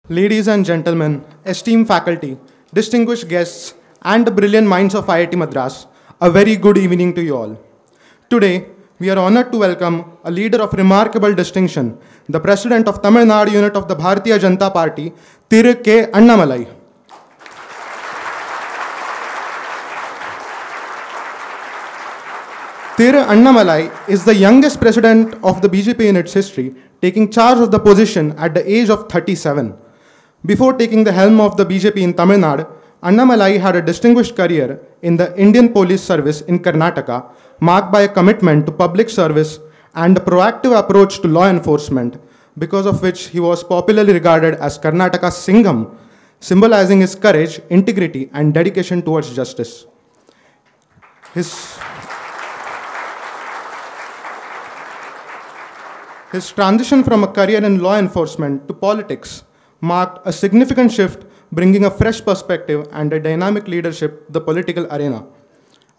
Ladies and gentlemen, esteemed faculty, distinguished guests, and the brilliant minds of IIT Madras, a very good evening to you all. Today, we are honored to welcome a leader of remarkable distinction, the President of Tamil Nadu unit of the Bharatiya Janata Party, Thiru K. Annamalai. Thiru Annamalai is the youngest president of the BJP in its history, taking charge of the position at the age of 37. Before taking the helm of the BJP in Tamil Nadu, Annamalai had a distinguished career in the Indian Police Service in Karnataka, marked by a commitment to public service and a proactive approach to law enforcement, because of which he was popularly regarded as Karnataka's Singham, symbolizing his courage, integrity, and dedication towards justice. His transition from a career in law enforcement to politics marked a significant shift, bringing a fresh perspective and a dynamic leadership to the political arena.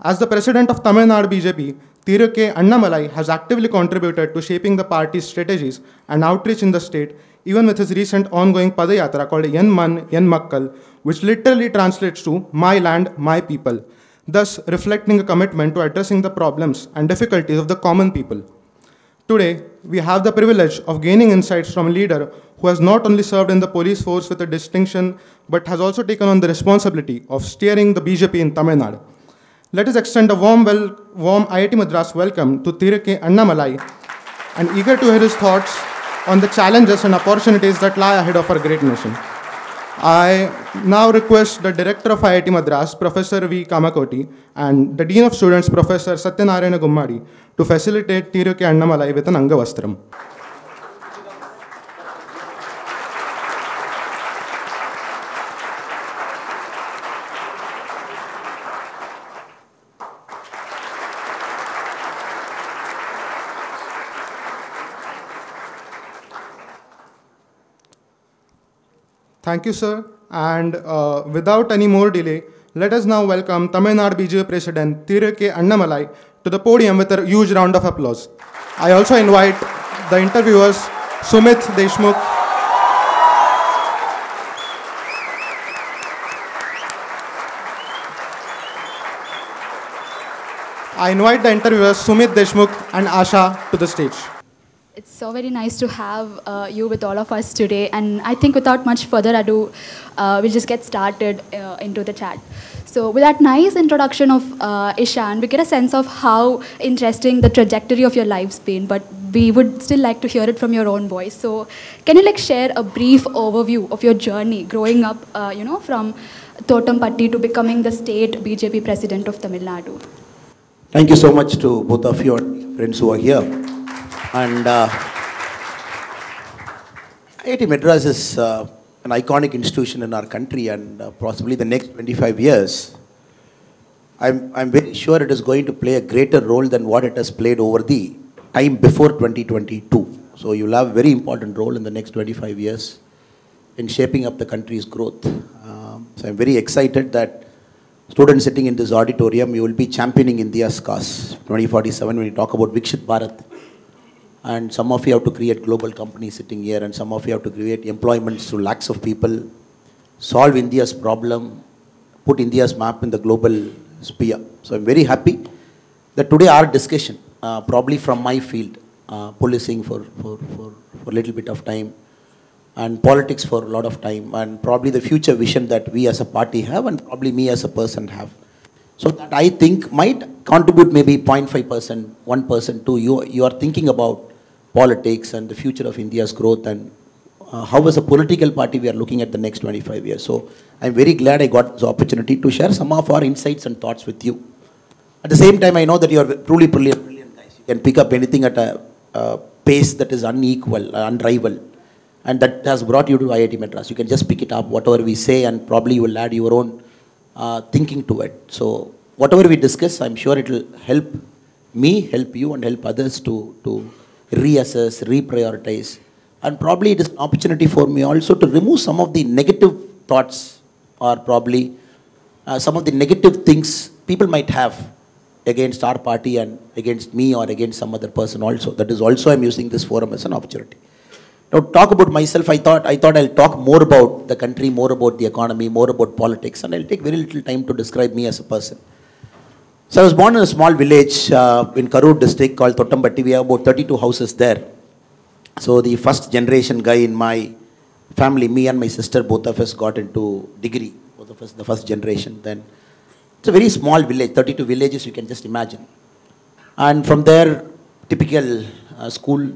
As the president of Tamil Nadu BJP, Thiru K. Annamalai has actively contributed to shaping the party's strategies and outreach in the state, even with his recent ongoing Padayatra called Yen Man, Yen Makkal, which literally translates to My Land, My People, thus reflecting a commitment to addressing the problems and difficulties of the common people. Today, we have the privilege of gaining insights from a leader who has not only served in the police force with a distinction, but has also taken on the responsibility of steering the BJP in Tamil Nadu. Let us extend a warm IIT Madras welcome to Thiru K. Annamalai, and eager to hear his thoughts on the challenges and opportunities that lie ahead of our great nation. I now request the Director of IIT Madras, Professor V. Kamakoti, and the Dean of Students, Professor Satyanarayana Gummadi, to facilitate Thiru K. Annamalai with an Angavastram. Thank you, sir. And without any more delay, let us now welcome Tamil Nadu BJP President Thiru K. Annamalai to the podium with a huge round of applause. I also invite the interviewers Sumit Deshmukh, and Asha to the stage. It's so very nice to have you with all of us today, and I think without much further ado, we'll just get started into the chat. So with that nice introduction of Ishan, we get a sense of how interesting the trajectory of your life's been, but we would still like to hear it from your own voice. So can you share a brief overview of your journey growing up, from Totampatti to becoming the state BJP president of Tamil Nadu? Thank you so much to both of you and friends who are here. And IIT Madras is an iconic institution in our country, and possibly the next 25 years, I'm very sure it is going to play a greater role than what it has played over the time before 2022. So you'll have a very important role in the next 25 years in shaping up the country's growth. So I'm very excited that students sitting in this auditorium, you will be championing India's cause 2047 when you talk about Vikshit Bharat. And some of you have to create global companies sitting here, and some of you have to create employments to lakhs of people, solve India's problem, put India's map in the global sphere. So I'm very happy that today our discussion, probably from my field, policing for a little bit of time, and politics for a lot of time, and probably the future vision that we as a party have, and probably me as a person have. So that I think might contribute maybe 0.5%, 1% to you are thinking about politics and the future of India's growth, and how as a political party we are looking at the next 25 years. So I'm very glad I got this opportunity to share some of our insights and thoughts with you. At the same time, I know that you are truly brilliant guys. You can pick up anything at a pace that is unequal, unrivaled, and that has brought you to IIT Madras. You can just pick it up, whatever we say, and probably you will add your own thinking to it. So whatever we discuss, I'm sure it will help me, help you, and help others to reassess, reprioritize. And probably it is an opportunity for me also to remove some of the negative thoughts, or probably some of the negative things people might have against our party and against me or against some other person also. That is also I'm using this forum as an opportunity. Now, talk about myself, I thought I'll talk more about the country, more about the economy, more about politics, and I'll take very little time to describe me as a person. So I was born in a small village in Karur district called Thottambatti. We have about 32 houses there. So the first generation guy in my family, me and my sister, both of us got into degree. Both of us, the first generation. Then it's a very small village, 32 villages, you can just imagine. And from there, typical school,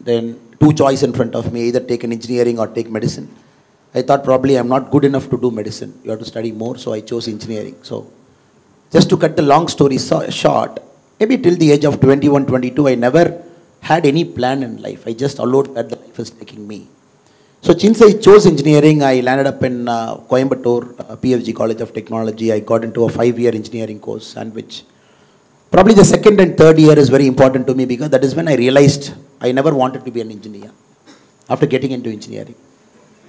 then two choices in front of me, either take an engineering or take medicine. I thought probably I'm not good enough to do medicine. You have to study more, so I chose engineering. So just to cut the long story short, maybe till the age of 21, 22, I never had any plan in life. I just allowed that the life is taking me. So since I chose engineering, I landed up in Coimbatore, PFG College of Technology. I got into a 5-year engineering course, and which probably the second and third year is very important to me because that is when I realized I never wanted to be an engineer after getting into engineering.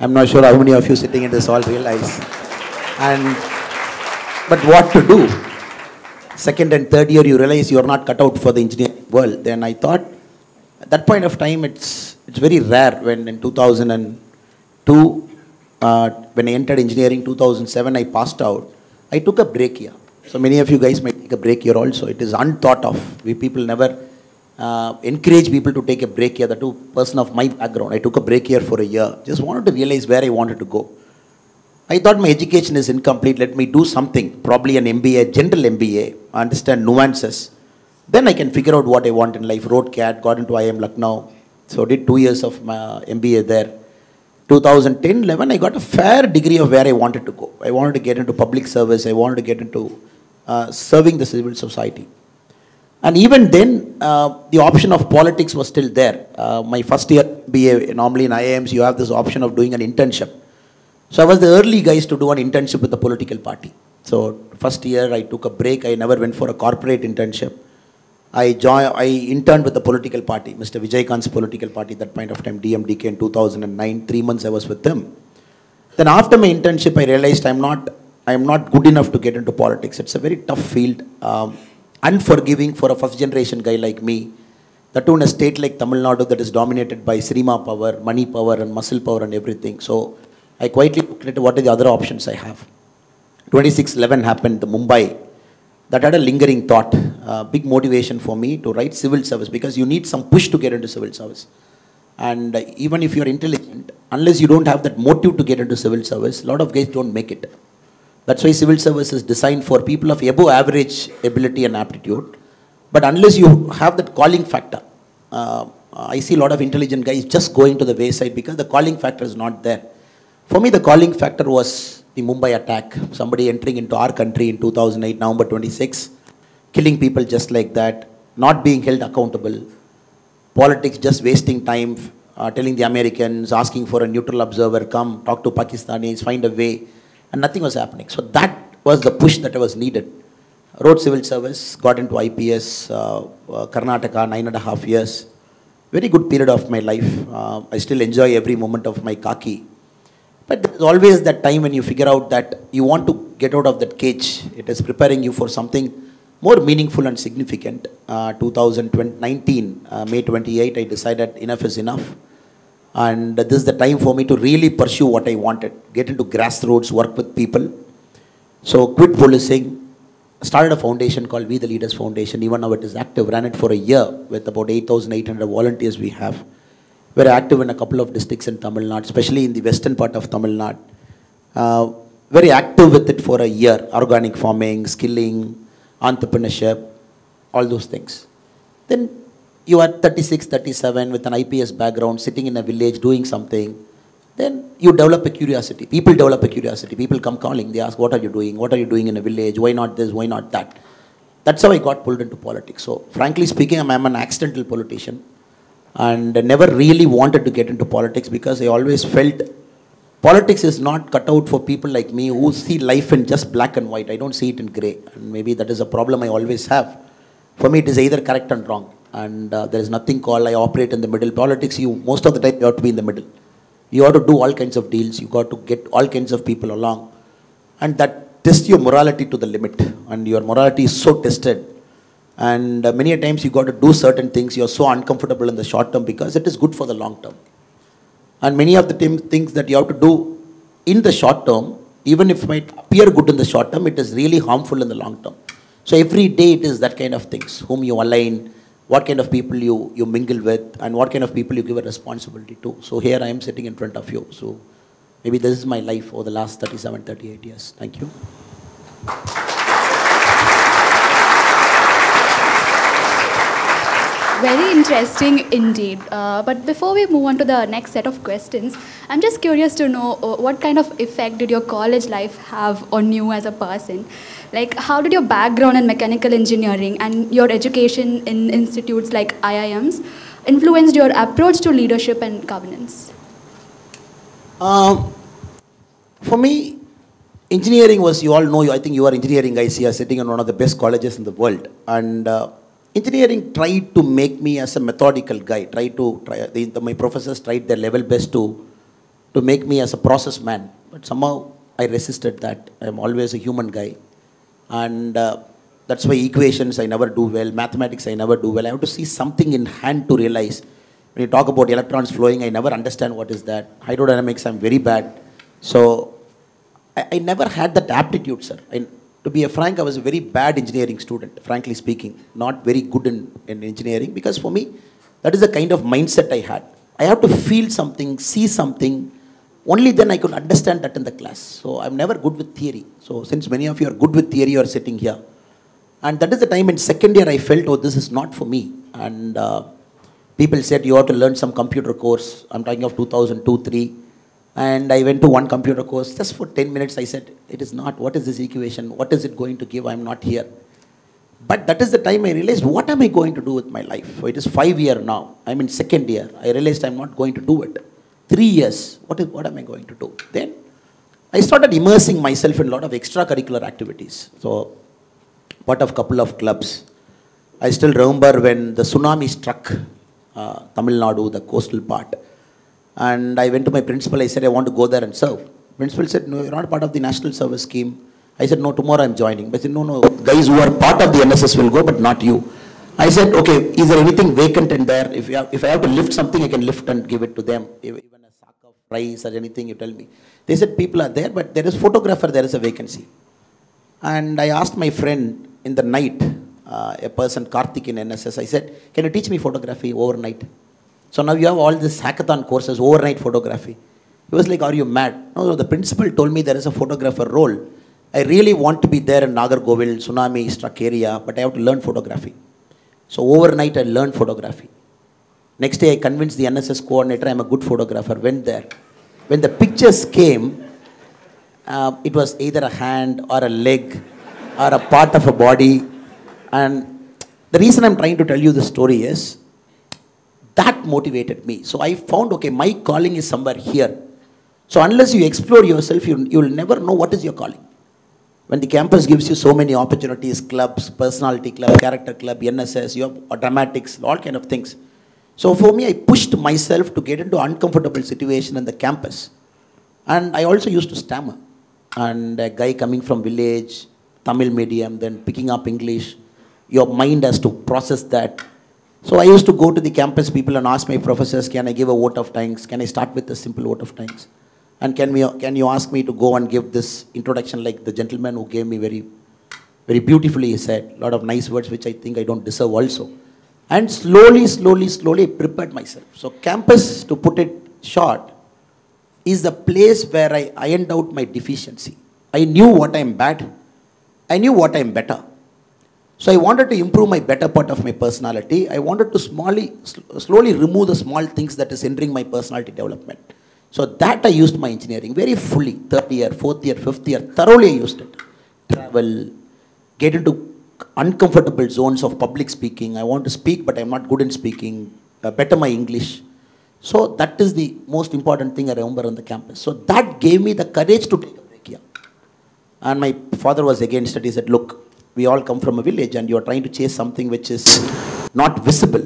I'm not sure how many of you sitting in this hall realize. But what to do? Second and third year, you realize you're not cut out for the engineering world. Then I thought, at that point of time, it's very rare when in 2002, when I entered engineering, 2007, I passed out. I took a break here. So many of you guys might take a break here also. It is unthought of. We people never encourage people to take a break here. The two person of my background, I took a break here for a year. Just wanted to realize where I wanted to go. I thought my education is incomplete. Let me do something, probably an MBA, general MBA, understand nuances. Then I can figure out what I want in life. Wrote CAT, got into IIM Lucknow. So did 2 years of my MBA there. 2010-11, I got a fair degree of where I wanted to go. I wanted to get into public service. I wanted to get into serving the civil society. And even then, the option of politics was still there. My first year MBA, normally in IIMs, you have this option of doing an internship. So I was the early guys to do an internship with the political party. So first year, I took a break. I never went for a corporate internship. I interned with the political party, Mr. Vijaykanth's political party, that point of time, DMDK in 2009. 3 months I was with them. Then after my internship, I realized I am not good enough to get into politics. It's a very tough field, unforgiving for a first generation guy like me. That too in a state like Tamil Nadu that is dominated by cinema power, money power and muscle power and everything. So I quietly looked at what are the other options I have. 26/11 happened, the Mumbai. That had a lingering thought, big motivation for me to write civil service because you need some push to get into civil service. And even if you're intelligent, unless you don't have that motive to get into civil service, a lot of guys don't make it. That's why civil service is designed for people of above average ability and aptitude. But unless you have that calling factor, I see a lot of intelligent guys just going to the wayside because the calling factor is not there. For me, the calling factor was the Mumbai attack. Somebody entering into our country in 2008, November 26, killing people just like that, not being held accountable, politics just wasting time, telling the Americans, asking for a neutral observer, come, talk to Pakistanis, find a way, and nothing was happening. So that was the push that was needed. Wrote civil service, got into IPS, Karnataka, 9.5 years. Very good period of my life. I still enjoy every moment of my khaki. But there's always that time when you figure out that you want to get out of that cage. It is preparing you for something more meaningful and significant. 2019, May 28, I decided enough is enough. And this is the time for me to really pursue what I wanted. Get into grassroots, work with people. So quit policing. Started a foundation called We the Leaders Foundation. Even now it is active. Ran it for a year with about 8,800 volunteers we have. Very active in a couple of districts in Tamil Nadu, especially in the western part of Tamil Nadu. Very active with it for a year. Organic farming, skilling, entrepreneurship, all those things. Then you are 36, 37 with an IPS background, sitting in a village doing something. Then you develop a curiosity. People develop a curiosity. People come calling. They ask, what are you doing? What are you doing in a village? Why not this? Why not that? That's how I got pulled into politics. So frankly speaking, I'm an accidental politician. And never really wanted to get into politics because I always felt politics is not cut out for people like me who see life in just black and white. I don't see it in grey. And maybe that is a problem I always have. For me, it is either correct and wrong. And there is nothing called I operate in the middle. Politics, most of the time you have to be in the middle. You have to do all kinds of deals. You got to get all kinds of people along. And that tests your morality to the limit. And your morality is so tested. And many a times you got to do certain things. You're so uncomfortable in the short term because it is good for the long term. And many of the things that you have to do in the short term, even if it might appear good in the short term, it is really harmful in the long term. So every day it is that kind of things, whom you align, what kind of people you mingle with, and what kind of people you give a responsibility to. So here I am sitting in front of you. So maybe this is my life over the last 37, 38 years. Thank you. Very interesting indeed. But before we move on to the next set of questions, I'm just curious to know what kind of effect did your college life have on you as a person? Like, how did your background in mechanical engineering and your education in institutes like IIMs influenced your approach to leadership and governance? For me, engineering was, you all know, I think you are engineering guys here, sitting in one of the best colleges in the world. And engineering tried to make me as a methodical guy, my professors tried their level best to make me as a process man. But somehow I resisted that. I'm always a human guy. And that's why equations I never do well, mathematics I never do well. I have to see something in hand to realize. When you talk about electrons flowing, I never understand what is that. Hydrodynamics, I'm very bad. So I never had that aptitude, sir. To be frank, I was a very bad engineering student, frankly speaking. Not very good in engineering, because for me, that is the kind of mindset I had. I have to feel something, see something. Only then I could understand that in the class. So I'm never good with theory. So since many of you are good with theory, you are sitting here. And that is the time in second year I felt, oh, this is not for me. And people said, you have to learn some computer course. I'm talking of 2002, 3. And I went to one computer course. Just for 10 minutes, I said, it is not. What is this equation? What is it going to give? I'm not here. But that is the time I realized, what am I going to do with my life? So it is 5 years now. I'm in second year. I realized I'm not going to do it. 3 years. What am I going to do? Then I started immersing myself in a lot of extracurricular activities. So part of a couple of clubs. I still remember when the tsunami struck Tamil Nadu, the coastal part. And I went to my principal, I said, I want to go there and serve. Principal said, no, you're not part of the national service scheme. I said, no, tomorrow I'm joining. But I said, no, guys who are part of the NSS will go, but not you. I said, okay, is there anything vacant in there? If I have to lift something, I can lift and give it to them. Even a sack of rice or anything, you tell me. They said, people are there, but there is photographer, there is a vacancy. And I asked my friend in the night, a person, Karthik in NSS, I said, can you teach me photography overnight? So now you have all these hackathon courses, overnight photography. He was like, are you mad? No, the principal told me there is a photographer role. I really want to be there in Nagargovil, tsunami struck area, but I have to learn photography. So overnight I learned photography. Next day I convinced the NSS coordinator I'm a good photographer, went there. When the pictures came, it was either a hand or a leg or a part of a body. And the reason I'm trying to tell you this story is, that motivated me. So I found, okay, my calling is somewhere here. So unless you explore yourself, you will never know what is your calling. When the campus gives you so many opportunities, clubs, personality club, character club, NSS, you have dramatics, all kind of things. So for me, I pushed myself to get into uncomfortable situation in the campus. And I also used to stammer. And a guy coming from village, Tamil medium, then picking up English, your mind has to process that. So I used to go to the campus people and ask my professors, can I give a vote of thanks? Can I start with a simple vote of thanks? And can you ask me to go and give this introduction like the gentleman who gave me very, very beautifully, he said, a lot of nice words which I think I don't deserve also. And slowly I prepared myself. So campus, to put it short, is the place where I ironed out my deficiency. I knew what I'm bad. I knew what I'm better. So I wanted to improve my better part of my personality. I wanted to slowly remove the small things that is hindering my personality development. So that I used my engineering very fully. Third year, fourth year, fifth year, thoroughly I used it. Travel, get into uncomfortable zones of public speaking. I want to speak, but I'm not good in speaking. Better my English. So that is the most important thing I remember on the campus. So that gave me the courage to take a break here. And my father was against it. He said, look, we all come from a village and you are trying to chase something which is not visible.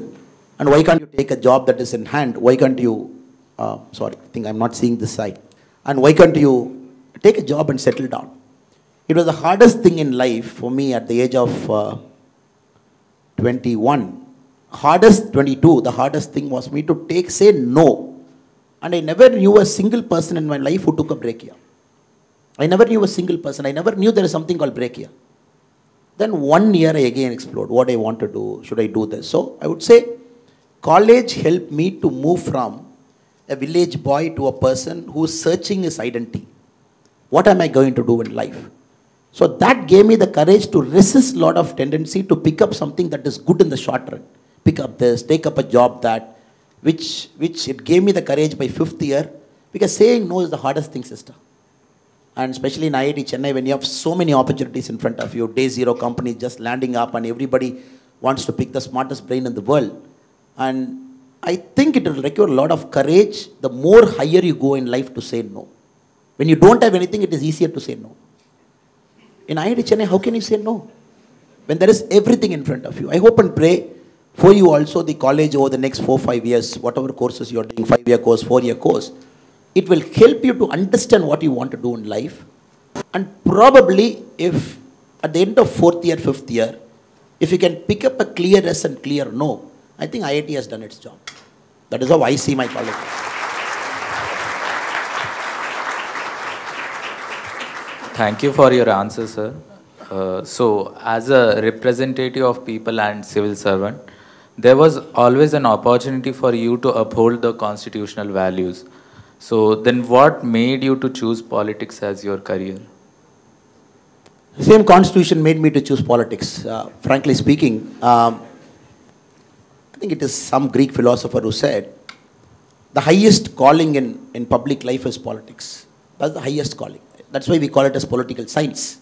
And why can't you take a job that is in hand? Why can't you, sorry, I think I'm not seeing this side. And why can't you take a job and settle down? It was the hardest thing in life for me at the age of 21. 22, the hardest thing was for me to say no And I never knew a single person in my life who took a break here. I never knew a single person. I never knew there is something called break here. Then 1 year I again explored what I want to do. Should I do this? So I would say college helped me to move from a village boy to a person who is searching his identity. What am I going to do in life? So that gave me the courage to resist a lot of tendency to pick up something that is good in the short run. Pick up this, take up a job that, which it gave me the courage by 5th year, because saying no is the hardest thing, sister. And especially in IIT Chennai, when you have so many opportunities in front of you, day zero company just landing up and everybody wants to pick the smartest brain in the world. And I think it will require a lot of courage the more higher you go in life to say no. When you don't have anything, it is easier to say no. In IIT Chennai, how can you say no? When there is everything in front of you. I hope and pray for you also the college over the next 4-5 years, whatever courses you are doing, 5-year course, 4-year course, it will help you to understand what you want to do in life. And probably if at the end of 4th year, 5th year, if you can pick up a clear yes and clear no, I think IIT has done its job. That is how I see my college. Thank you for your answer, sir. So, as a representative of people and civil servant, there was always an opportunity for you to uphold the constitutional values. So, then what made you to choose politics as your career? The same constitution made me to choose politics. Frankly speaking, I think it is some Greek philosopher who said, the highest calling in public life is politics. That's the highest calling. That's why we call it as political science.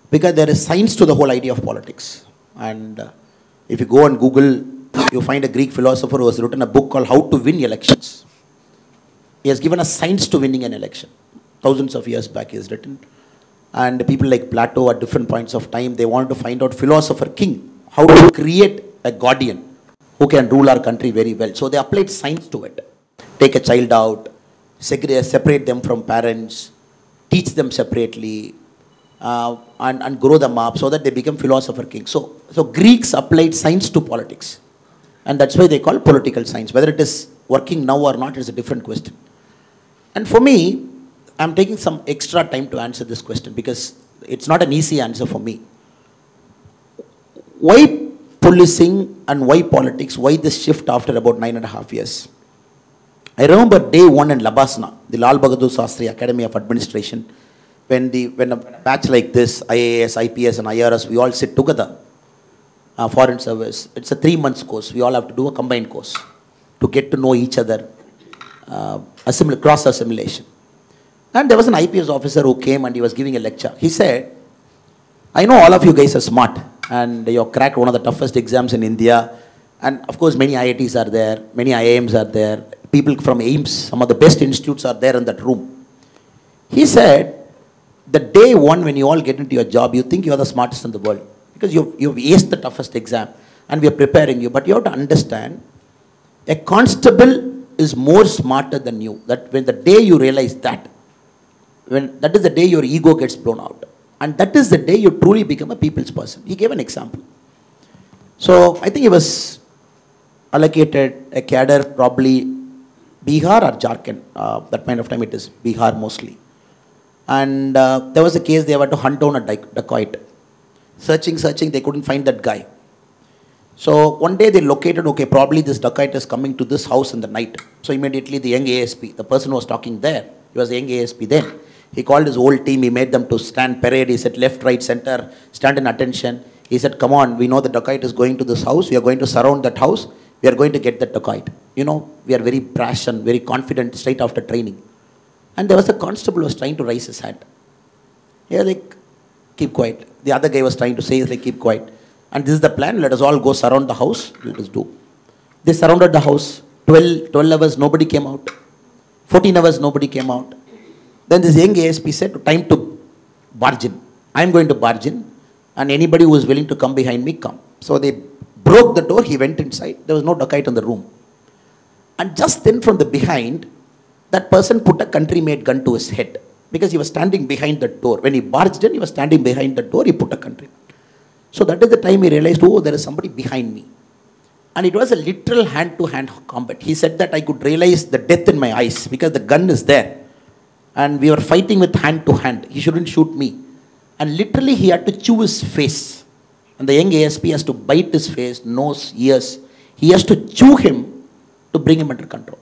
Because there is science to the whole idea of politics. And if you go on Google, you find a Greek philosopher who has written a book called How to Win Elections. He has given us science to winning an election. Thousands of years back he has written. And people like Plato at different points of time, they wanted to find out philosopher king, how to create a guardian who can rule our country very well. So they applied science to it. Take a child out, separate them from parents, teach them separately, and grow them up so that they become philosopher kings. So Greeks applied science to politics. And that's why they call political science. Whether it is working now or not is a different question. And for me, I'm taking some extra time to answer this question because it's not an easy answer for me. Why policing and why politics? Why this shift after about 9.5 years? I remember day 1 in Labasna, the Lal Bahadur Shastri Academy of Administration, when a batch like this, IAS, IPS and IRS, we all sit together, foreign service. It's a 3-month course. We all have to do a combined course to get to know each other, cross-assimilation. And there was an IPS officer who came and he was giving a lecture. He said, I know all of you guys are smart and you have cracked one of the toughest exams in India. And of course, many IITs are there, many IIMs are there. People from AIMS, some of the best institutes are there in that room. He said, the day 1 when you all get into your job, you think you are the smartest in the world because you've aced the toughest exam and we are preparing you. But you have to understand, a constable is more smarter than you. That when the day you realize that, that is the day your ego gets blown out. And that is the day you truly become a people's person. He gave an example. So I think he was allocated a cadre, probably Bihar or Jharkhand. That point of time it is Bihar mostly. And there was a case they were to hunt down a dacoit. Searching, they couldn't find that guy. So one day they located, okay, probably this dacoit is coming to this house in the night. So immediately the young ASP, the person who was talking there, he was the young ASP then. He called his whole team, he made them to stand parade, he said left, right, center, stand in attention. He said, come on, we know the dacoit is going to this house, we are going to surround that house, we are going to get that dacoit. You know, we are very brash and very confident straight after training. And there was a constable who was trying to raise his hand. He was like, keep quiet. The other guy was trying to say, like, keep quiet. And this is the plan, let us all go surround the house, let us do. They surrounded the house, 12 hours, nobody came out. 14 hours, nobody came out. Then this young ASP said, time to barge in. I am going to barge in and anybody who is willing to come behind me, come. So they broke the door, he went inside, there was no dacoit in the room. And just then from the behind, that person put a country-made gun to his head because he was standing behind the door. When he barged in, he was standing behind the door, he put a country. So that is the time he realized, oh, there is somebody behind me. And it was a literal hand-to-hand combat. He said that I could realize the death in my eyes because the gun is there. And we were fighting with hand-to-hand. He shouldn't shoot me. And literally he had to chew his face. And the young ASP has to bite his face, nose, ears. He has to chew him to bring him under control.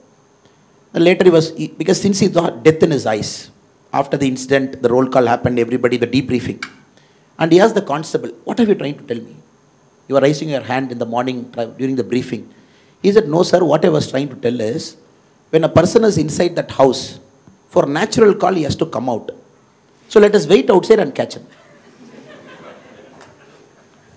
And later because since he saw death in his eyes, after the incident, the roll call happened, everybody, the debriefing. And he asked the constable, what are you trying to tell me? You are raising your hand in the morning during the briefing. He said, no sir, what I was trying to tell is, when a person is inside that house, for natural call he has to come out. So let us wait outside and catch him.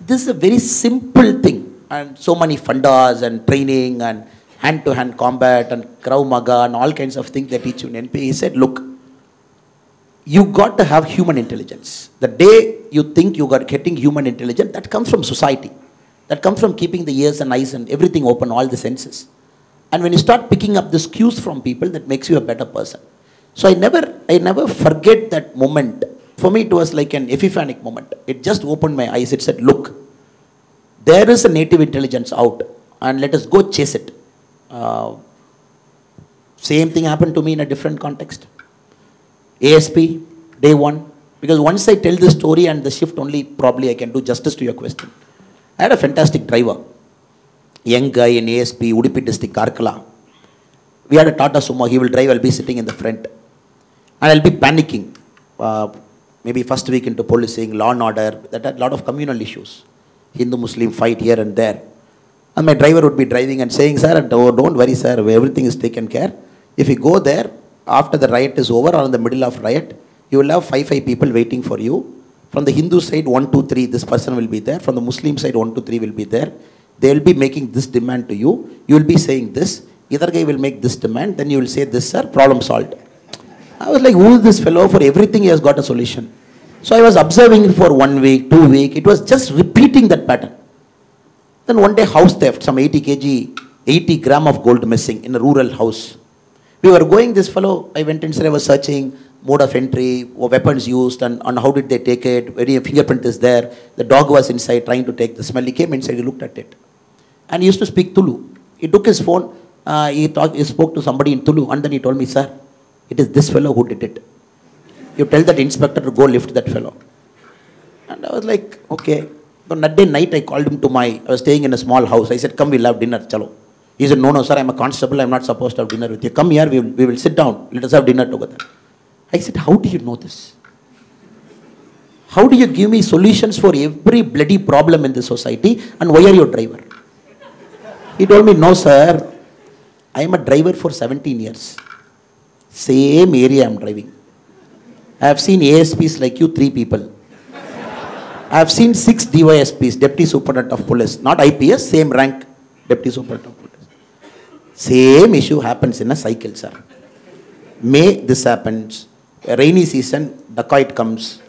This is a very simple thing. And so many fundas and training and hand-to-hand combat and Krav Maga and all kinds of things they teach you in NP. He said, look, you got to have human intelligence. The day you think you are getting human intelligence, that comes from society. That comes from keeping the ears and eyes and everything open, all the senses. And when you start picking up these cues from people, that makes you a better person. So I never forget that moment. For me, it was like an epiphanic moment. It just opened my eyes. It said, look, there is a native intelligence out and let us go chase it. Same thing happened to me in a different context. ASP, day one. Because once I tell this story and the shift only, probably I can do justice to your question. I had a fantastic driver. Young guy in ASP, Udupi district, Karkala. We had a Tata Sumo. He will drive, I'll be sitting in the front. And I'll be panicking. Maybe first week into policing, law and order. That had a lot of communal issues. Hindu-Muslim fight here and there. And my driver would be driving and saying, sir, don't worry, sir, everything is taken care. If you go there, after the riot is over or in the middle of riot, you will have 5 people waiting for you. From the Hindu side, 1, 2, 3, this person will be there. From the Muslim side, 1, 2, 3 will be there. They will be making this demand to you. You will be saying this. Either guy will make this demand, then you will say this, sir, problem solved. I was like, who is this fellow? For everything he has got a solution. So I was observing for 1 week, 2 weeks. It was just repeating that pattern. Then one day house theft, some 80 kg, 80 gram of gold missing in a rural house. We were going, this fellow, I went inside, I was searching mode of entry, weapons used, and how did they take it, any fingerprint is there. The dog was inside trying to take the smell. He came inside, he looked at it. And he used to speak Tulu. He took his phone, he spoke to somebody in Tulu, and then he told me, sir, it is this fellow who did it. You tell that inspector to go lift that fellow. And I was like, okay. So that day night I called him to I was staying in a small house. I said, come, we'll have dinner, chalo. He said, no, sir, I'm a constable, I'm not supposed to have dinner with you. Come here, we will sit down, let us have dinner together. I said, how do you know this? How do you give me solutions for every bloody problem in the society, and why are you a driver? He told me, no, sir, I am a driver for 17 years. Same area I am driving. I have seen ASPs like you, 3 people. I have seen 6 DYSPs, Deputy Superintendent of Police, not IPS, same rank, Deputy Superintendent of Police. Same issue happens in a cycle, sir. May, this happens. A rainy season, dacoit comes.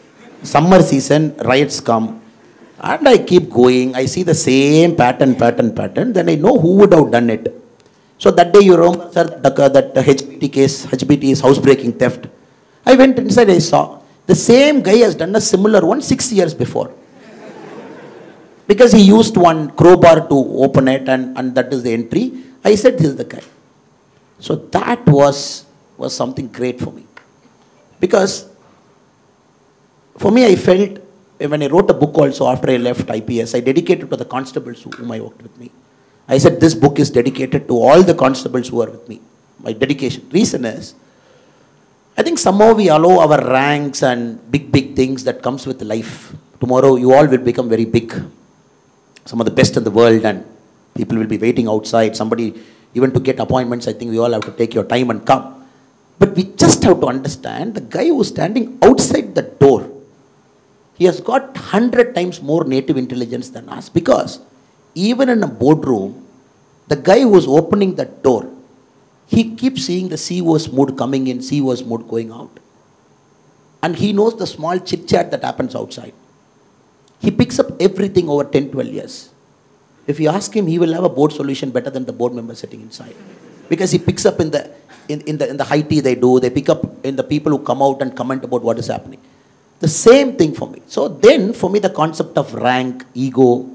Summer season, riots come. And I keep going. I see the same pattern. Then I know who would have done it. So that day you remember, sir, that HBT case, HBT is housebreaking theft. I went inside, I saw. The same guy has done a similar one 6 years before. Because he used one crowbar to open it and that is the entry. I said, this is the guy. So that was something great for me. Because for me, I felt, when I wrote a book also after I left IPS, I dedicated to the constables whom I worked with me. I said, this book is dedicated to all the constables who are with me. My dedication. Reason is, I think somehow we allow our ranks and big things that comes with life. Tomorrow you all will become very big. Some of the best in the world, and people will be waiting outside. Somebody, even to get appointments, I think we all have to take your time and come. But we just have to understand, the guy who's standing outside the door, he has got 100 times more native intelligence than us. Because even in a boardroom, the guy who is opening that door, he keeps seeing the CEO's mood coming in, CEO's mood going out. And he knows the small chit-chat that happens outside. He picks up everything over 10, 12 years. If you ask him, he will have a board solution better than the board member sitting inside. Because he picks up in the high tea they do, they pick up in the people who come out and comment about what is happening. The same thing for me. So then, for me, the concept of rank, ego,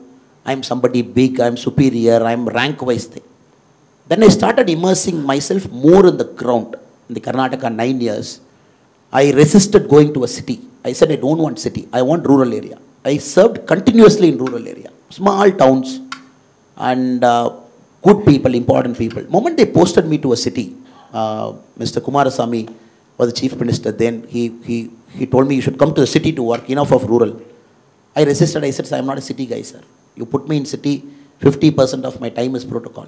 I'm somebody big, I'm superior, I'm rank-wise thing. Then I started immersing myself more in the ground. In the Karnataka 9 years, I resisted going to a city. I said, I don't want city, I want rural area. I served continuously in rural area. Small towns and good people, important people. The moment they posted me to a city, Mr. Kumarasamy was the chief minister then, he told me you should come to the city to work, enough of rural. I resisted, I said, I'm not a city guy, sir. You put me in city, 50% of my time is protocol.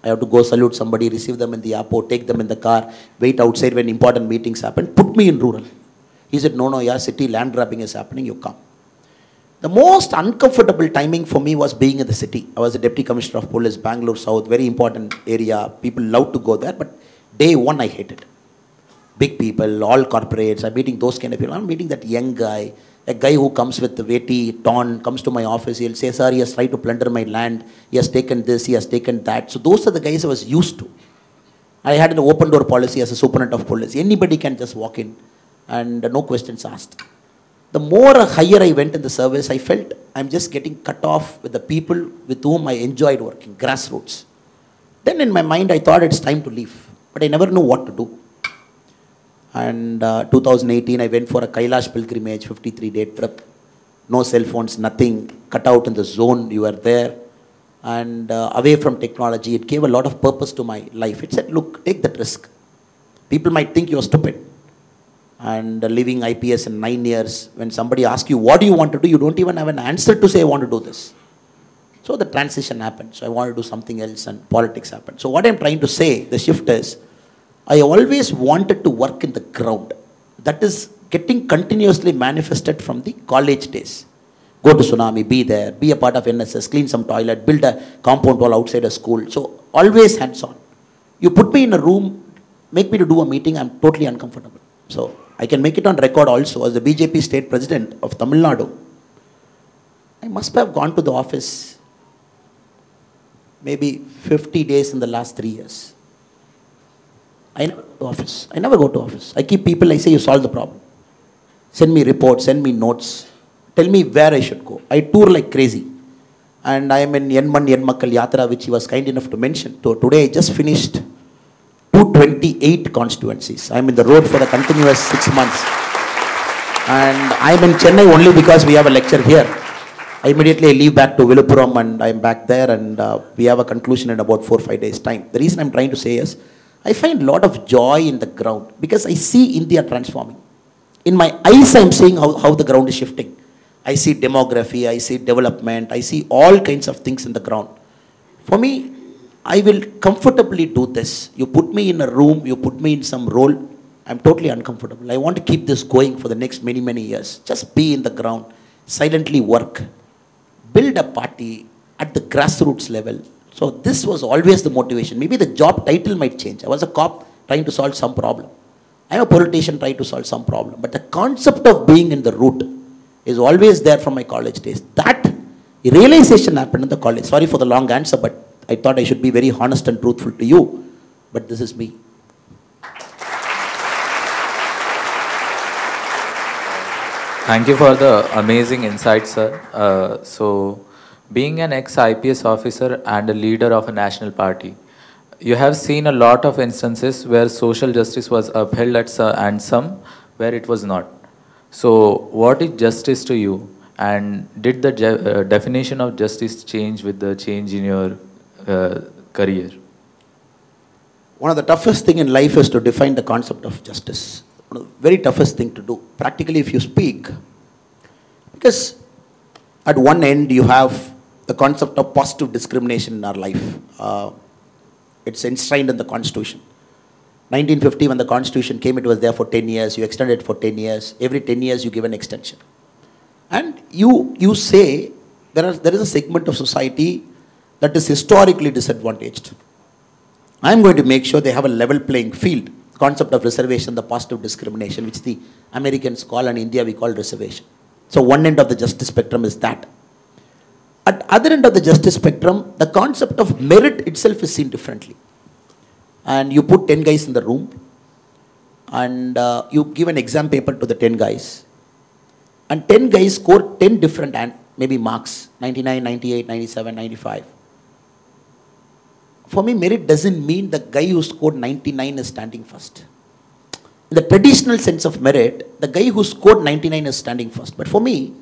I have to go salute somebody, receive them in the airport, take them in the car, wait outside when important meetings happen. Put me in rural. He said, no, yeah, city land grabbing is happening, you come. The most uncomfortable timing for me was being in the city. I was the Deputy Commissioner of Police, Bangalore South, very important area. People love to go there, but day one I hated. Big people, all corporates, I'm meeting those kind of people. I'm meeting that young guy, a guy who comes with the veti, torn, comes to my office, he'll say, sir, he has tried to plunder my land, he has taken this, he has taken that. So those are the guys I was used to. I had an open door policy as a superintendent of police. Anybody can just walk in and no questions asked. The more higher I went in the service, I felt I'm just getting cut off with the people with whom I enjoyed working, grassroots. Then in my mind, I thought it's time to leave, but I never knew what to do. And 2018, I went for a Kailash pilgrimage, 53-day trip. No cell phones, nothing, cut out in the zone, you were there. And away from technology, it gave a lot of purpose to my life. It said, look, take that risk. People might think you're stupid. And leaving IPS in 9 years, when somebody asks you, what do you want to do? You don't even have an answer to say, I want to do this. So the transition happened. So I want to do something else and politics happened. So what I'm trying to say, the shift is, I always wanted to work in the ground. That is getting continuously manifested from the college days. Go to Tsunami, be there, be a part of NSS, clean some toilet, build a compound wall outside a school. So always hands-on. You put me in a room, make me to do a meeting, I'm totally uncomfortable. So I can make it on record also as the BJP state president of Tamil Nadu. I must have gone to the office maybe 50 days in the last 3 years. I never go to office. I never go to office. I keep people, I say, you solve the problem. Send me reports, send me notes. Tell me where I should go. I tour like crazy. And I am in Yenman Yenmakkal Yatra, which he was kind enough to mention. So today I just finished 228 constituencies. I am in the road for a continuous 6 months. And I am in Chennai only because we have a lecture here. I immediately leave back to Viluppuram and I am back there and we have a conclusion in about 4 or 5 days' time. The reason I am trying to say is, I find a lot of joy in the ground because I see India transforming. In my eyes, I am seeing how the ground is shifting. I see demography, I see development, I see all kinds of things in the ground. For me, I will comfortably do this. You put me in a room, you put me in some role, I'm totally uncomfortable. I want to keep this going for the next many, many years. Just be in the ground, silently work, build a party at the grassroots level. So this was always the motivation. Maybe the job title might change. I was a cop trying to solve some problem. I'm a politician trying to solve some problem. But the concept of being in the root is always there from my college days. That realization happened in the college. Sorry for the long answer, but I thought I should be very honest and truthful to you. But this is me. Thank you for the amazing insight, sir. So, being an ex-IPS officer and a leader of a national party, you have seen a lot of instances where social justice was upheld and some where it was not. So, what is justice to you? And did the definition of justice change with the change in your career? One of the toughest things in life is to define the concept of justice. One of the very toughest thing to do, practically if you speak. Because at one end you have the concept of positive discrimination in our life. It's enshrined in the Constitution. 1950 when the Constitution came, it was there for 10 years. You extended it for 10 years. Every 10 years you give an extension. And you say there is a segment of society that is historically disadvantaged. I'm going to make sure they have a level playing field. The concept of reservation, the positive discrimination, which the Americans call and in India we call reservation. So one end of the justice spectrum is that. At the other end of the justice spectrum, the concept of merit itself is seen differently. And you put 10 guys in the room and you give an exam paper to the 10 guys. And 10 guys score 10 different maybe marks, 99, 98, 97, 95. For me, merit doesn't mean the guy who scored 99 is standing first. In the traditional sense of merit, the guy who scored 99 is standing first. But for me,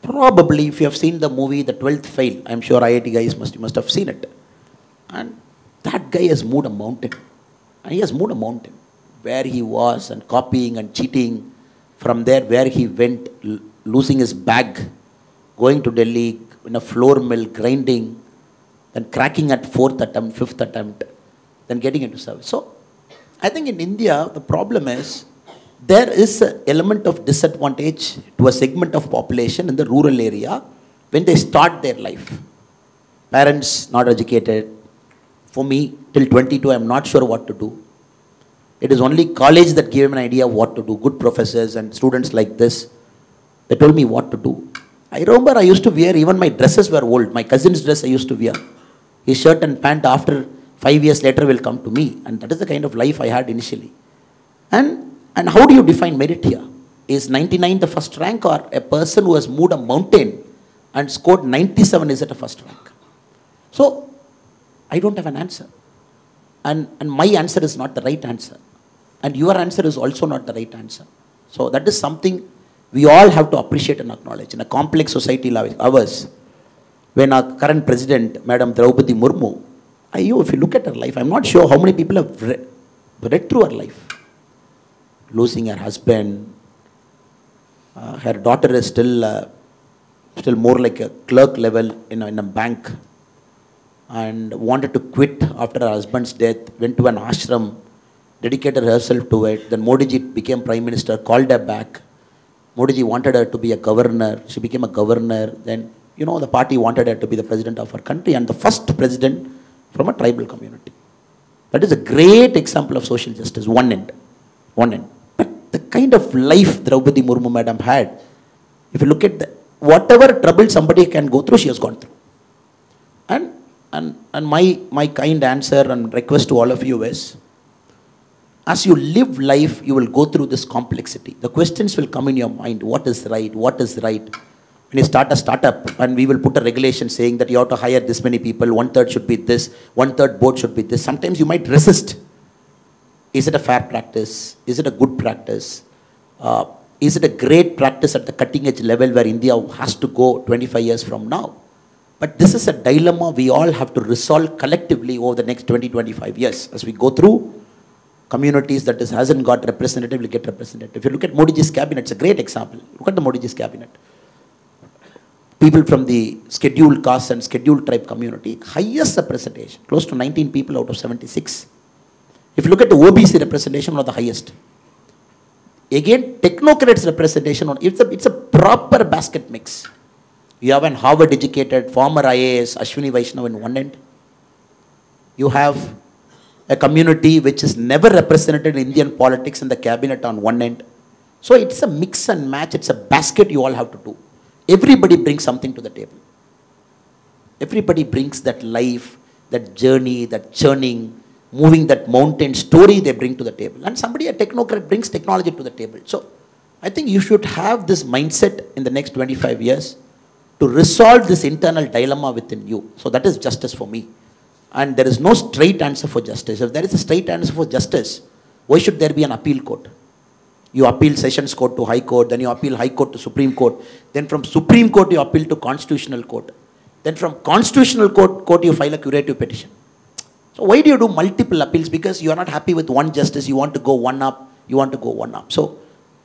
probably if you have seen the movie The 12th Fail, I'm sure IIT guys must have seen it. And that guy has moved a mountain. And he has moved a mountain. Where he was and copying and cheating. From there where he went, losing his bag, going to Delhi in a flour mill, grinding, then cracking at 4th attempt, 5th attempt, then getting into service. So, I think in India, the problem is, there is an element of disadvantage to a segment of population in the rural area when they start their life. Parents not educated. For me, till 22, I am not sure what to do. It is only college that gave me an idea of what to do. Good professors and students like this, they told me what to do. I remember I used to wear, even my dresses were old. My cousin's dress I used to wear. His shirt and pant after 5 years later will come to me. And that is the kind of life I had initially. And how do you define merit here? Is 99 the first rank, or a person who has moved a mountain and scored 97 is at a first rank? So, I don't have an answer. And my answer is not the right answer. And your answer is also not the right answer. So that is something we all have to appreciate and acknowledge. In a complex society like ours, when our current president, Madam Draupadi Murmu, if you look at her life, I'm not sure how many people have read through her life. Losing her husband, her daughter is still more like a clerk level in a bank, and wanted to quit after her husband's death, went to an ashram, dedicated herself to it. Then Modi ji became Prime Minister, called her back. Modi ji wanted her to be a governor. She became a governor. Then, the party wanted her to be the president of her country, and the first president from a tribal community. That is a great example of social justice, one end. But the kind of life Draupadi Murmu madam had, if you look at whatever trouble somebody can go through, she has gone through. And my kind answer and request to all of you is, as you live life, you will go through this complexity. The questions will come in your mind. What is right? What is right? When you start a startup and we will put a regulation saying that you have to hire this many people, 1/3 should be this, 1/3 board should be this. Sometimes you might resist. Is it a fair practice? Is it a good practice? Is it a great practice at the cutting edge level where India has to go 25 years from now? But this is a dilemma we all have to resolve collectively over the next 20-25 years. As we go through, communities that hasn't got representative will get representative. If you look at Modi ji's cabinet, it's a great example. Look at the Modi ji's cabinet. People from the scheduled caste and scheduled tribe community, highest representation, close to 19 people out of 76. If you look at the OBC representation, one of the highest. Again, technocrats representation, it's a proper basket mix. You have an Harvard educated former IAS, Ashwini Vaishnav in one end. You have a community which is never represented in Indian politics in the cabinet on one end. So it's a mix and match, it's a basket you all have to do. Everybody brings something to the table. Everybody brings that life, that journey, that churning, moving that mountain story they bring to the table. And somebody, a technocrat, brings technology to the table. So I think you should have this mindset in the next 25 years to resolve this internal dilemma within you. So that is justice for me. And there is no straight answer for justice. If there is a straight answer for justice, why should there be an appeal court? You appeal Sessions Court to High Court, then you appeal High Court to Supreme Court, then from Supreme Court you appeal to Constitutional Court, then from Constitutional Court you file a curative petition. So why do you do multiple appeals? Because you are not happy with one justice, you want to go one up, you want to go one up. So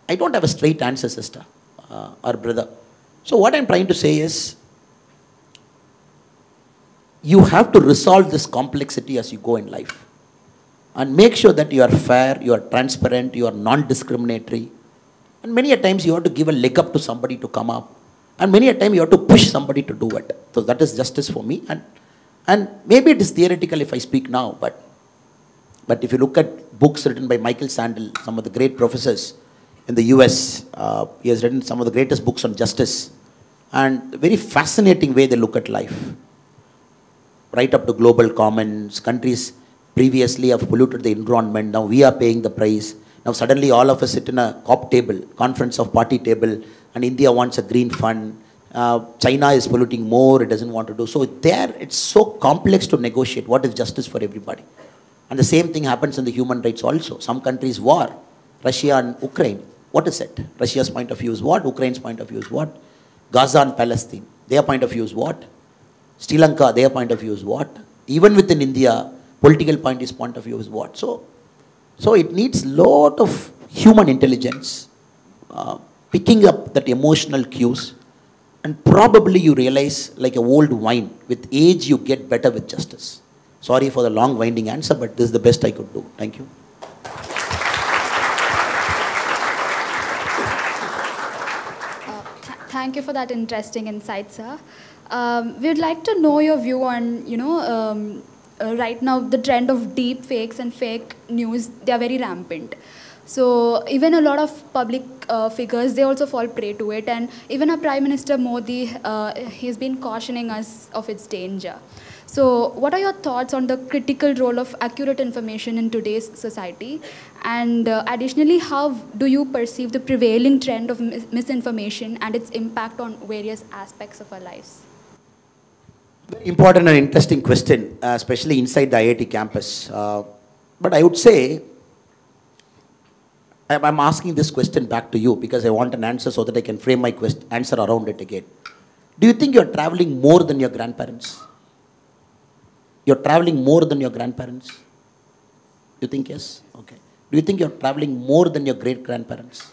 I don't have a straight answer, sister or brother. So what I'm trying to say is, you have to resolve this complexity as you go in life. And make sure that you are fair, you are transparent, you are non-discriminatory. And many a times you have to give a leg up to somebody to come up. And many a time you have to push somebody to do it. So that is justice for me. And maybe it is theoretical if I speak now, but if you look at books written by Michael Sandel, some of the great professors in the US, he has written some of the greatest books on justice. And a very fascinating way they look at life. Right up to global commons, countries previously have polluted the environment, now we are paying the price. Now suddenly all of us sit in a COP table, conference of party table, and India wants a green fund. China is polluting more, it doesn't want to do. So there, it's so complex to negotiate what is justice for everybody. And the same thing happens in the human rights also. Some countries war, Russia and Ukraine. What is it? Russia's point of view is what? Ukraine's point of view is what? Gaza and Palestine, their point of view is what? Sri Lanka, their point of view is what? Even within India, political point of view is what? So it needs lot of human intelligence, picking up that emotional cues, and probably you realize, like a old wine, with age you get better with justice. Sorry for the long winding answer, but this is the best I could do. Thank you. Thank you for that interesting insight, sir. We would like to know your view on, right now the trend of deep fakes and fake news, they are very rampant. So even a lot of public figures, they also fall prey to it. And even our Prime Minister Modi, he's been cautioning us of its danger. So what are your thoughts on the critical role of accurate information in today's society? And additionally, how do you perceive the prevailing trend of misinformation and its impact on various aspects of our lives? Very important and interesting question, especially inside the IIT campus. But I would say, I'm asking this question back to you because I want an answer so that I can frame my answer around it again. Do you think you're traveling more than your grandparents? You're traveling more than your grandparents? You think yes? Okay. Do you think you're traveling more than your great-grandparents?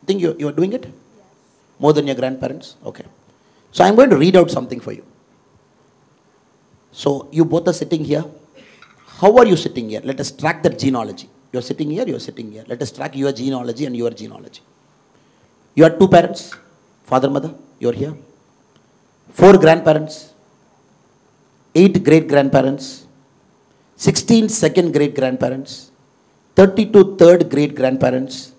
You think you're doing it? Yes. More than your grandparents? Okay. So I'm going to read out something for you. So you both are sitting here. How are you sitting here? Let us track that genealogy. You're sitting here, you're sitting here. Let us track your genealogy and your genealogy. You had 2 parents, father, mother, you're here. 4 grandparents, 8 great-grandparents, 16 second great-grandparents, 32 third great-grandparents,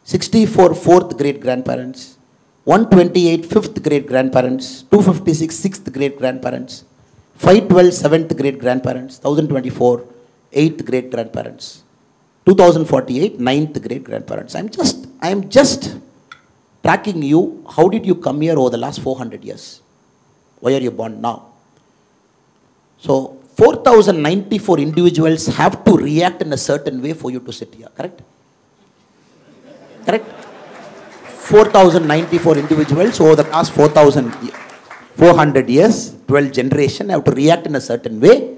64 fourth great-grandparents, 128 fifth great-grandparents, 256 sixth great-grandparents, 512 seventh great-grandparents, 1024 eighth great-grandparents, 2048 ninth great-grandparents. I am just tracking you. How did you come here over the last 400 years? Why are you born now? So 4,094 individuals have to react in a certain way for you to sit here, correct? Correct? 4,094 individuals over the past 400 years, 12 generations have to react in a certain way.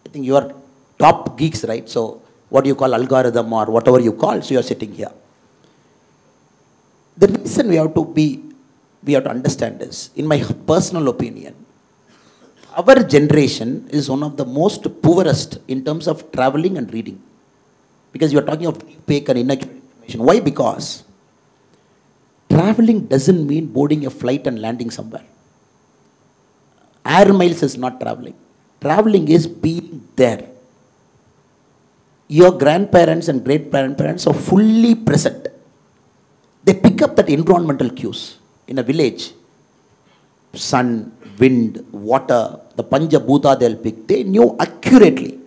I think you are top geeks, right? So what do you call algorithm or whatever you call, so you are sitting here. The reason we have to understand is, in my personal opinion, our generation is one of the most poorest in terms of traveling and reading. Because you are talking of fake and inaccurate information. Why? Because traveling doesn't mean boarding a flight and landing somewhere. Air miles is not traveling. Traveling is being there. Your grandparents and great-grandparents are fully present. They pick up that environmental cues in a village. Sun, wind, water, the Panja Bhuta they'll pick. They knew accurately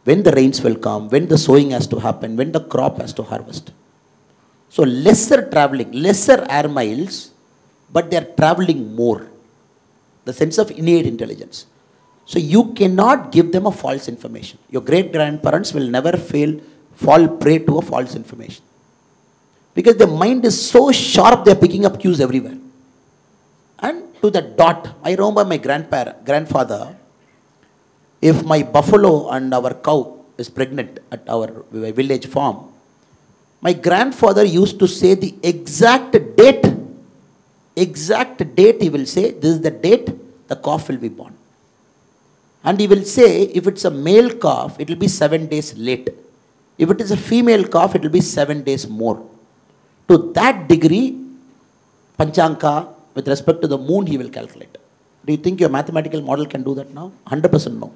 when the rains will come, when the sowing has to happen, when the crop has to harvest. So lesser traveling, lesser air miles, but they're traveling more. The sense of innate intelligence. So you cannot give them a false information. Your great-grandparents will never fall prey to a false information. Because their mind is so sharp, they're picking up cues everywhere. And to the dot, I remember my grandfather, if my buffalo and our cow is pregnant at our village farm, my grandfather used to say the exact date he will say, this is the date the calf will be born. And he will say, if it's a male calf, it will be 7 days late. If it is a female calf, it will be 7 days more. To that degree, Panchanka, with respect to the moon, he will calculate. Do you think your mathematical model can do that now? 100% no.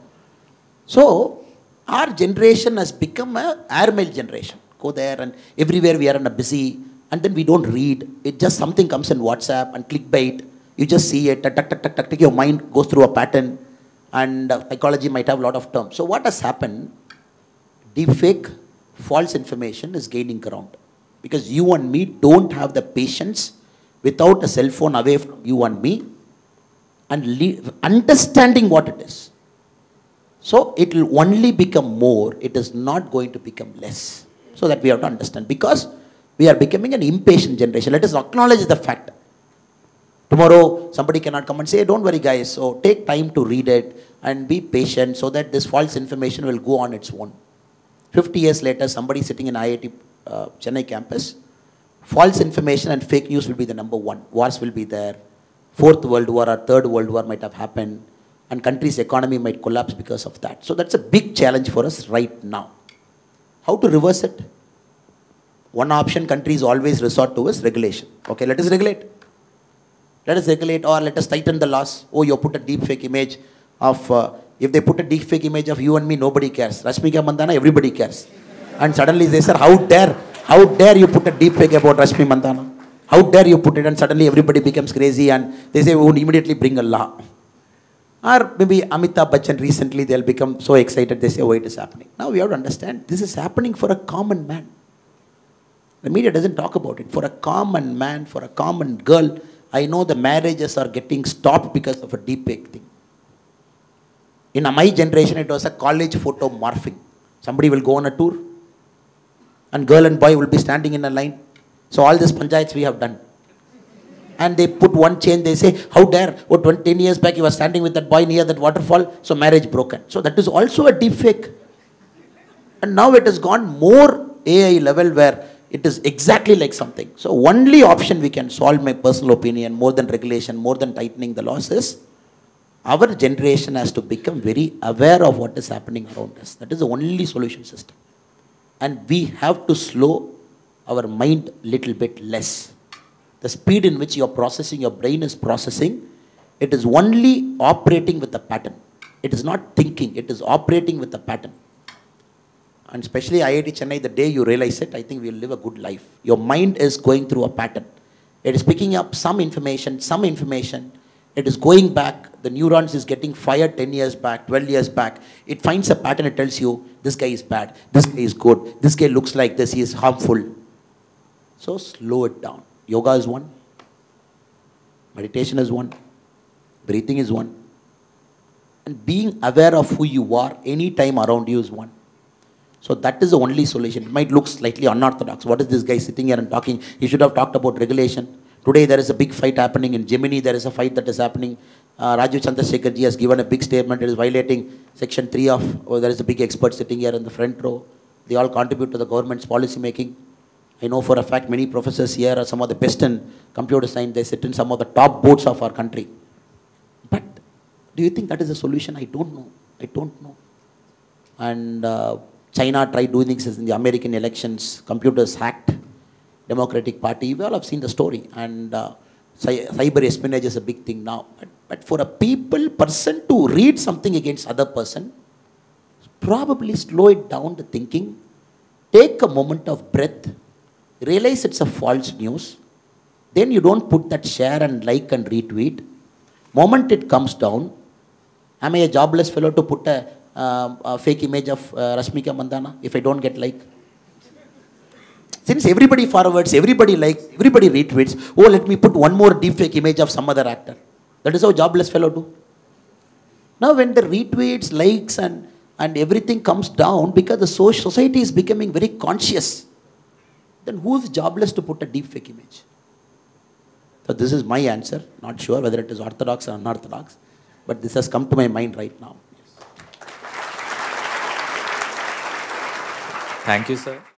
So, our generation has become an airmail generation. Go there and everywhere we are in a busy, and then we don't read. It just something comes in WhatsApp and clickbait. You just see it, tuck, tuck, tuck, tuck, tuck, your mind goes through a pattern, and psychology might have a lot of terms. So what has happened? Deepfake, false information is gaining ground. Because you and me don't have the patience without a cell phone away from you and me and understanding what it is. So it will only become more, it is not going to become less. So that we have to understand, because we are becoming an impatient generation. Let us acknowledge the fact. Tomorrow somebody cannot come and say, don't worry guys, so take time to read it and be patient so that this false information will go on its own. 50 years later, somebody sitting in IIT Chennai campus, false information and fake news will be the number one. Wars will be there. Fourth World War or Third World War might have happened, and country's economy might collapse because of that. So that's a big challenge for us right now. How to reverse it? One option countries always resort to is regulation. Okay, let us regulate. Let us regulate, or let us tighten the laws. Oh, you put a deep fake image of, if they put a deep fake image of you and me, nobody cares. Rashmika Mandana, everybody cares. And suddenly they say, how dare you put a deep fake about Rashmi Mandana? How dare you put it? And suddenly everybody becomes crazy and they say, we would immediately bring a law. Or maybe Amitabh Bachchan recently, they'll become so excited, they say, oh, it is happening. Now we have to understand, this is happening for a common man. The media doesn't talk about it. For a common man, for a common girl, I know the marriages are getting stopped because of a deep fake thing. In my generation, it was a college photo morphing. Somebody will go on a tour, and girl and boy will be standing in a line. So all these panchayats we have done. And they put one chain, they say, how dare, 10 years back you were standing with that boy near that waterfall, so marriage broken. So that is also a deep fake. And now it has gone more AI level where it is exactly like something. So only option we can solve, my personal opinion, more than regulation, more than tightening the laws, is our generation has to become very aware of what is happening around us. That is the only solution system. And we have to slow our mind little bit less. The speed in which you are processing, your brain is processing, it is only operating with a pattern. It is not thinking, it is operating with a pattern. And especially IIT Chennai, the day you realize it, I think we will live a good life. Your mind is going through a pattern. It is picking up some information. It is going back. The neurons is getting fired 10 years back, 12 years back. It finds a pattern. It tells you, this guy is bad. This guy is good. This guy looks like this. He is harmful. So slow it down. Yoga is one. Meditation is one. Breathing is one. And being aware of who you are anytime around you is one. So that is the only solution. It might look slightly unorthodox. What is this guy sitting here and talking? He should have talked about regulation. Today there is a big fight happening in Gemini. There is a fight that is happening. Rajiv Chandrasekhar ji has given a big statement. It is violating section 3 of, there is a big expert sitting here in the front row. They all contribute to the government's policy making. I know for a fact many professors here are some of the best in computer science. They sit in some of the top boards of our country. But do you think that is a solution? I don't know. I don't know. And China tried doing things in the American elections. Computers hacked Democratic Party. We all have seen the story. And cyber espionage is a big thing now. But for a person to read something against other person, probably slow it down the thinking, take a moment of breath, realize it's a false news, then you don't put that share and like and retweet. Moment it comes down, am I a jobless fellow to put a fake image of Rashmika Mandana if I don't get like? Since everybody forwards, everybody likes, everybody retweets, oh, let me put one more deep fake image of some other actor. That is how jobless fellow do. Now when the retweets, likes and everything comes down because the society is becoming very conscious, then who is jobless to put a deep fake image? So this is my answer. Not sure whether it is orthodox or unorthodox, but this has come to my mind right now. Thank you, sir.